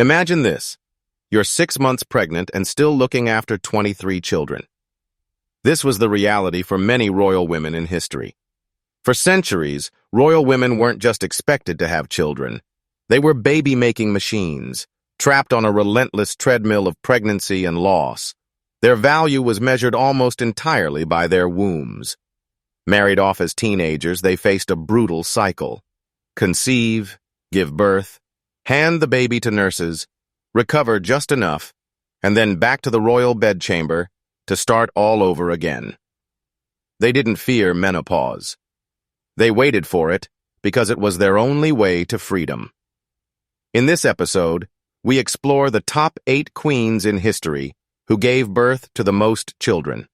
Imagine this. You're 6 months pregnant and still looking after 23 children. This was the reality for many royal women in history. For centuries, royal women weren't just expected to have children. They were baby-making machines, trapped on a relentless treadmill of pregnancy and loss. Their value was measured almost entirely by their wombs. Married off as teenagers, they faced a brutal cycle. Conceive, give birth, hand the baby to nurses, recover just enough, and then back to the royal bedchamber to start all over again. They didn't fear menopause. They waited for it because it was their only way to freedom. In this episode, we explore the top 8 queens in history who gave birth to the most children.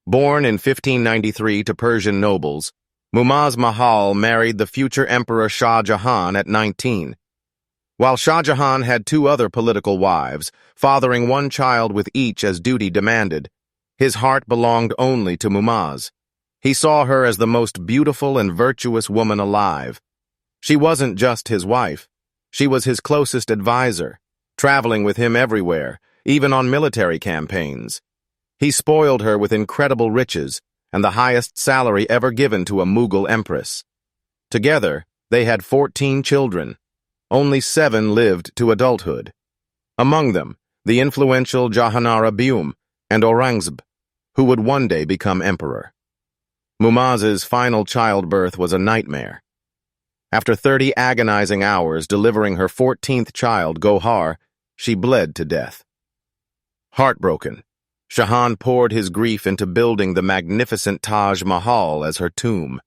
Born in 1593 to Persian nobles, Mumtaz Mahal married the future Emperor Shah Jahan at 19. While Shah Jahan had 2 other political wives, fathering 1 child with each as duty demanded, his heart belonged only to Mumtaz. He saw her as the most beautiful and virtuous woman alive. She wasn't just his wife. She was his closest advisor, traveling with him everywhere, even on military campaigns. He spoiled her with incredible riches and the highest salary ever given to a Mughal empress. Together, they had 14 children. Only 7 lived to adulthood. Among them, the influential Jahanara Begum and Aurangzeb, who would one day become emperor. Mumtaz's final childbirth was a nightmare. After 30 agonizing hours delivering her 14th child, Gohar, she bled to death. Heartbroken, Jahan poured his grief into building the magnificent Taj Mahal as her tomb.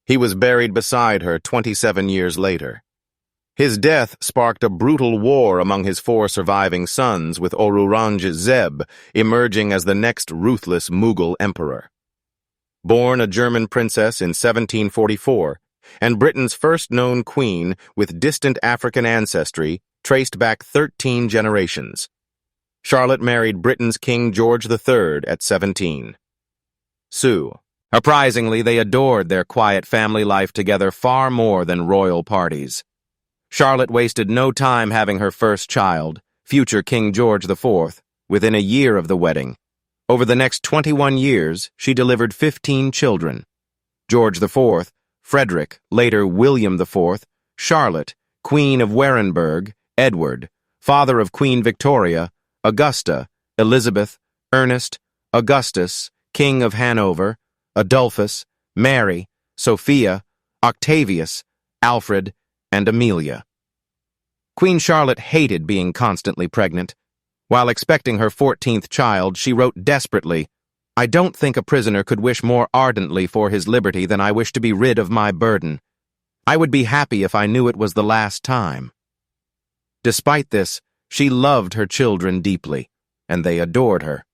He was buried beside her 27 years later. His death sparked a brutal war among his 4 surviving sons, with Aurangzeb emerging as the next ruthless Mughal emperor. Born a German princess in 1744, and Britain's first known queen with distant African ancestry traced back 13 generations. Charlotte married Britain's King George III at 17. Sue. Surprisingly, they adored their quiet family life together far more than royal parties. Charlotte wasted no time having her first child, future King George IV, within a year of the wedding. Over the next 21 years, she delivered 15 children. George IV, Frederick, later William IV, Charlotte, Queen of Werenberg, Edward, father of Queen Victoria, Augusta, Elizabeth, Ernest, Augustus, King of Hanover, Adolphus, Mary, Sophia, Octavius, Alfred, and Amelia. Queen Charlotte hated being constantly pregnant. While expecting her 14th child, she wrote desperately, "I don't think a prisoner could wish more ardently for his liberty than I wish to be rid of my burden. I would be happy if I knew it was the last time." Despite this, she loved her children deeply, and they adored her.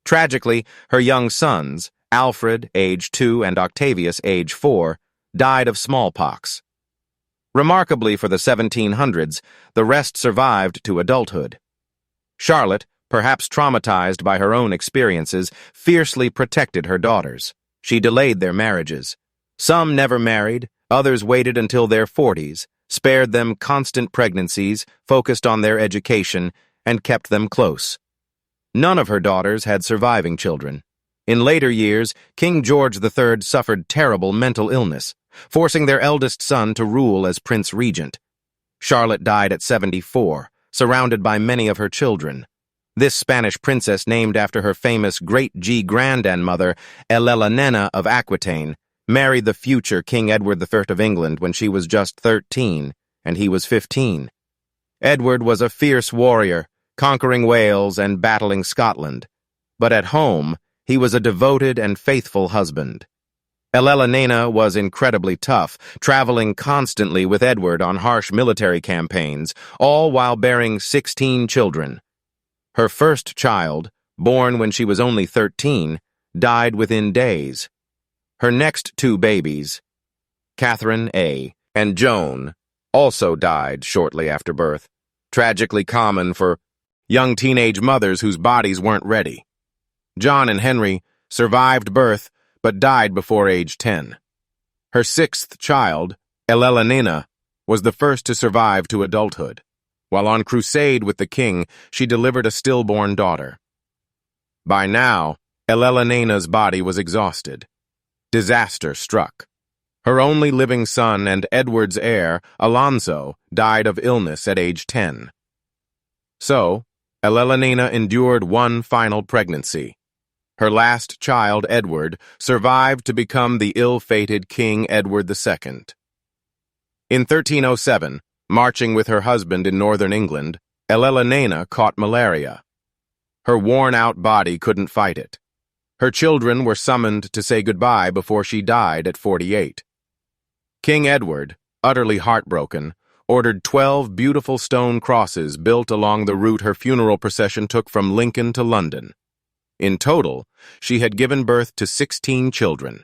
Tragically, her young sons, Alfred, age 2, and Octavius, age 4, died of smallpox. Remarkably for the 1700s, the rest survived to adulthood. Charlotte, perhaps traumatized by her own experiences, fiercely protected her daughters. She delayed their marriages. Some never married, others waited until their 40s, spared them constant pregnancies, focused on their education, and kept them close. None of her daughters had surviving children. In later years, King George III suffered terrible mental illness, forcing their eldest son to rule as Prince Regent. Charlotte died at 74, surrounded by many of her children. This Spanish princess, named after her famous great-grandmother, Elena of Aquitaine, married the future King Edward I of England when she was just 13, and he was 15. Edward was a fierce warrior, conquering Wales and battling Scotland. But at home, he was a devoted and faithful husband. Elena was incredibly tough, traveling constantly with Edward on harsh military campaigns, all while bearing 16 children. Her first child, born when she was only 13, died within days. Her next 2 babies, Catherine A. and Joan, also died shortly after birth, tragically common for young teenage mothers whose bodies weren't ready. John and Henry survived birth but died before age 10. Her 6th child, Elena, was the first to survive to adulthood. While on crusade with the king, she delivered a stillborn daughter. By now, Elenena's body was exhausted. Disaster struck. Her only living son and Edward's heir, Alonso, died of illness at age 10. So, Elenena endured one final pregnancy. Her last child, Edward, survived to become the ill-fated King Edward II. In 1307, marching with her husband in northern England, Elenena caught malaria. Her worn-out body couldn't fight it. Her children were summoned to say goodbye before she died at 48. King Edward, utterly heartbroken, ordered 12 beautiful stone crosses built along the route her funeral procession took from Lincoln to London. In total, she had given birth to 16 children.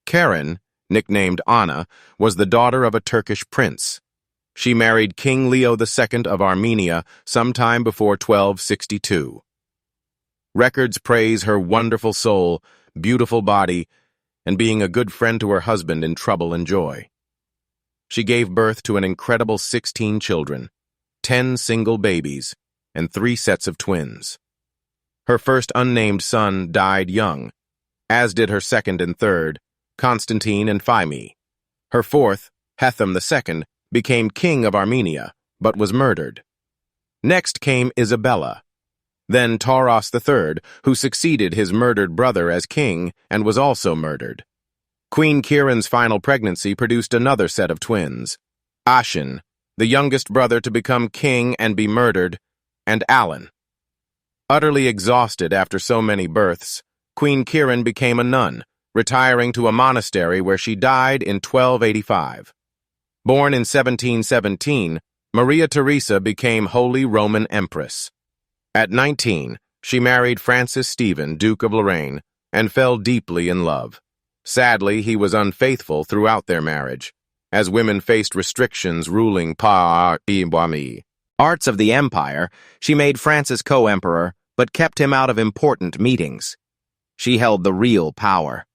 Karen, nicknamed Anna, was the daughter of a Turkish prince. She married King Leo II of Armenia sometime before 1262. Records praise her wonderful soul, beautiful body, and being a good friend to her husband in trouble and joy. She gave birth to an incredible 16 children, 10 single babies, and 3 sets of twins. Her first unnamed son died young, as did her second and third, Constantine and Phime. Her fourth, Hethum II, became king of Armenia, but was murdered. Next came Isabella, then Taras III, who succeeded his murdered brother as king and was also murdered. Queen Kiran's final pregnancy produced another set of twins, Ashin, the youngest brother to become king and be murdered, and Alan. Utterly exhausted after so many births, Queen Kiran became a nun, retiring to a monastery where she died in 1285. Born in 1717, Maria Theresa became Holy Roman Empress. At 19, she married Francis Stephen, Duke of Lorraine, and fell deeply in love. Sadly, he was unfaithful throughout their marriage, as women faced restrictions ruling par ibami. Arts of the empire, she made Francis co-emperor, but kept him out of important meetings. She held the real power.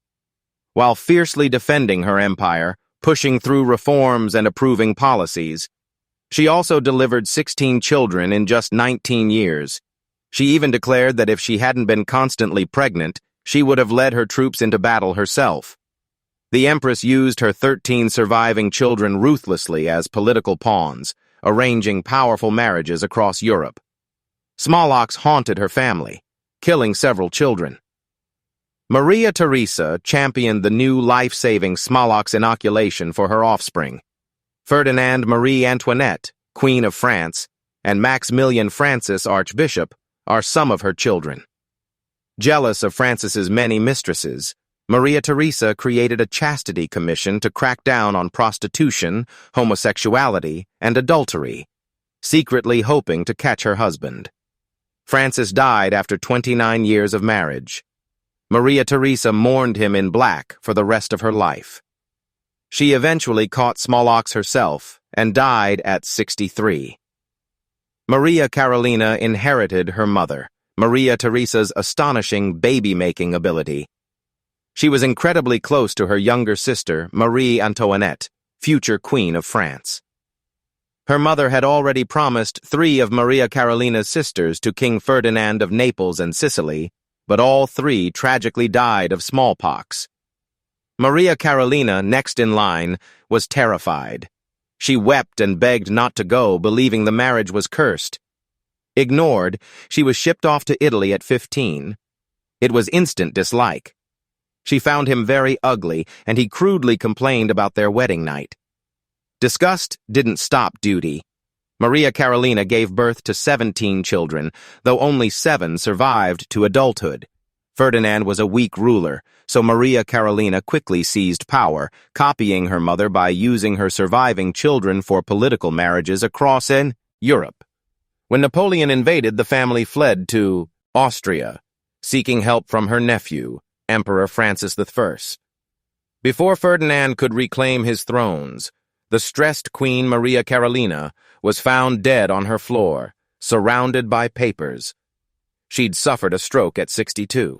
While fiercely defending her empire, pushing through reforms and approving policies, she also delivered 16 children in just 19 years. She even declared that if she hadn't been constantly pregnant, she would have led her troops into battle herself. The Empress used her 13 surviving children ruthlessly as political pawns, arranging powerful marriages across Europe. Smallpox haunted her family, killing several children. Maria Theresa championed the new life-saving smallpox inoculation for her offspring. Ferdinand Marie Antoinette, Queen of France, and Maximilian Francis, Archbishop, are some of her children. Jealous of Francis's many mistresses, Maria Theresa created a chastity commission to crack down on prostitution, homosexuality, and adultery, secretly hoping to catch her husband. Francis died after 29 years of marriage. Maria Theresa mourned him in black for the rest of her life. She eventually caught smallpox herself and died at 63. Maria Carolina inherited her mother, Maria Theresa's astonishing baby-making ability. She was incredibly close to her younger sister, Marie Antoinette, future Queen of France. Her mother had already promised 3 of Maria Carolina's sisters to King Ferdinand of Naples and Sicily, but all 3 tragically died of smallpox. Maria Carolina, next in line, was terrified. She wept and begged not to go, believing the marriage was cursed. Ignored, she was shipped off to Italy at 15. It was instant dislike. She found him very ugly, and he crudely complained about their wedding night. Disgust didn't stop duty. Maria Carolina gave birth to 17 children, though only 7 survived to adulthood. Ferdinand was a weak ruler, so Maria Carolina quickly seized power, copying her mother by using her surviving children for political marriages across Europe. When Napoleon invaded, the family fled to Austria, seeking help from her nephew, Emperor Francis I. Before Ferdinand could reclaim his thrones, the stressed Queen Maria Carolina was found dead on her floor, surrounded by papers. She'd suffered a stroke at 62.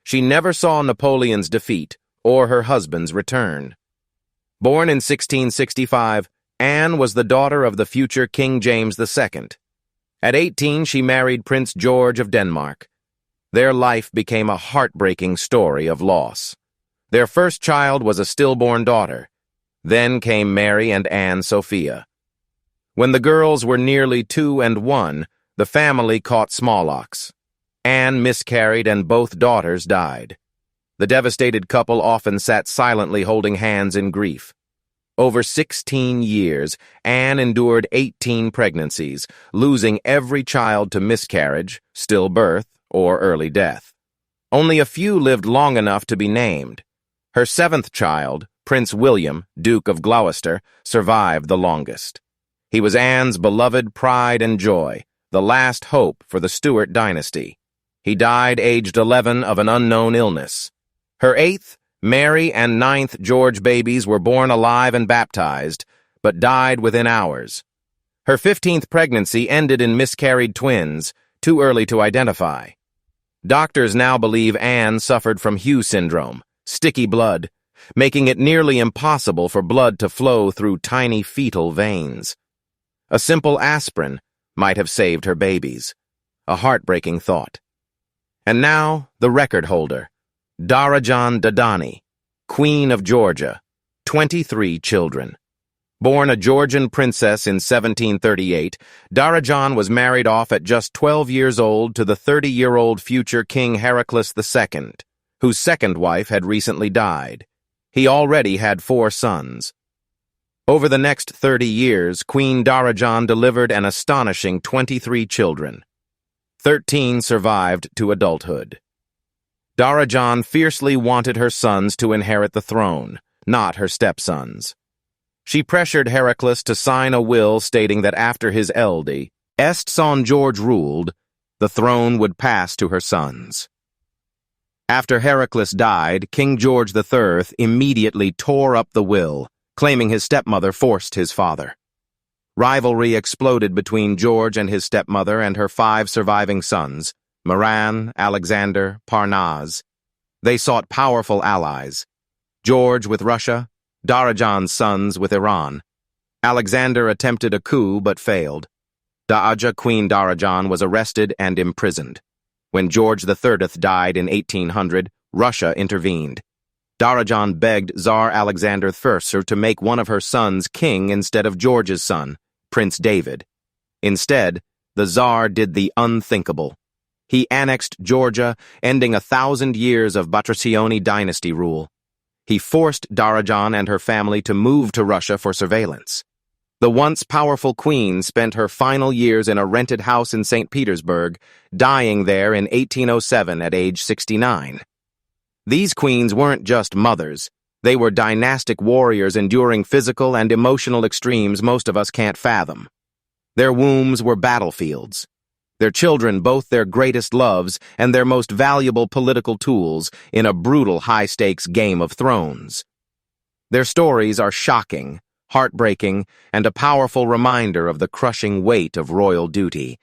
She never saw Napoleon's defeat or her husband's return. Born in 1665, Anne was the daughter of the future King James II. At 18, she married Prince George of Denmark. Their life became a heartbreaking story of loss. Their first child was a stillborn daughter. Then came Mary and Anne Sophia. When the girls were nearly 2 and 1, the family caught smallpox. Anne miscarried and both daughters died. The devastated couple often sat silently holding hands in grief. Over 16 years, Anne endured 18 pregnancies, losing every child to miscarriage, stillbirth, or early death. Only a few lived long enough to be named. Her 7th child, Prince William, Duke of Gloucester, survived the longest. He was Anne's beloved pride and joy, the last hope for the Stuart dynasty. He died aged 11 of an unknown illness. Her 8th, Mary, and 9th George babies were born alive and baptized, but died within hours. Her 15th pregnancy ended in miscarried twins, too early to identify. Doctors now believe Anne suffered from Hugh syndrome, sticky blood, making it nearly impossible for blood to flow through tiny fetal veins. A simple aspirin might have saved her babies. A heartbreaking thought. And now, the record holder, Darajan Dadani, Queen of Georgia, 23 children. Born a Georgian princess in 1738, Darajan was married off at just 12 years old to the 30-year-old future King Heraclius II, whose second wife had recently died. He already had 4 sons. Over the next 30 years, Queen Darajan delivered an astonishing 23 children. 13 survived to adulthood. Darajan fiercely wanted her sons to inherit the throne, not her stepsons. She pressured Heraclius to sign a will stating that after his eldest son George ruled, the throne would pass to her sons. After Heraclius died, King George III immediately tore up the will, claiming his stepmother forced his father. Rivalry exploded between George and his stepmother and her 5 surviving sons, Miran, Alexander, Parnaz. They sought powerful allies. George with Russia, Darajan's sons with Iran. Alexander attempted a coup but failed. Da'aja, Queen Darajan, was arrested and imprisoned. When George III died in 1800, Russia intervened. Darajan begged Tsar Alexander I to make one of her sons king instead of George's son, Prince David. Instead, the Tsar did the unthinkable. He annexed Georgia, ending 1,000 years of Batracioni dynasty rule. He forced Darajan and her family to move to Russia for surveillance. The once powerful queen spent her final years in a rented house in St. Petersburg, dying there in 1807 at age 69. These queens weren't just mothers. They were dynastic warriors enduring physical and emotional extremes most of us can't fathom. Their wombs were battlefields. Their children both their greatest loves and their most valuable political tools in a brutal high-stakes game of thrones. Their stories are shocking, heartbreaking, and a powerful reminder of the crushing weight of royal duty.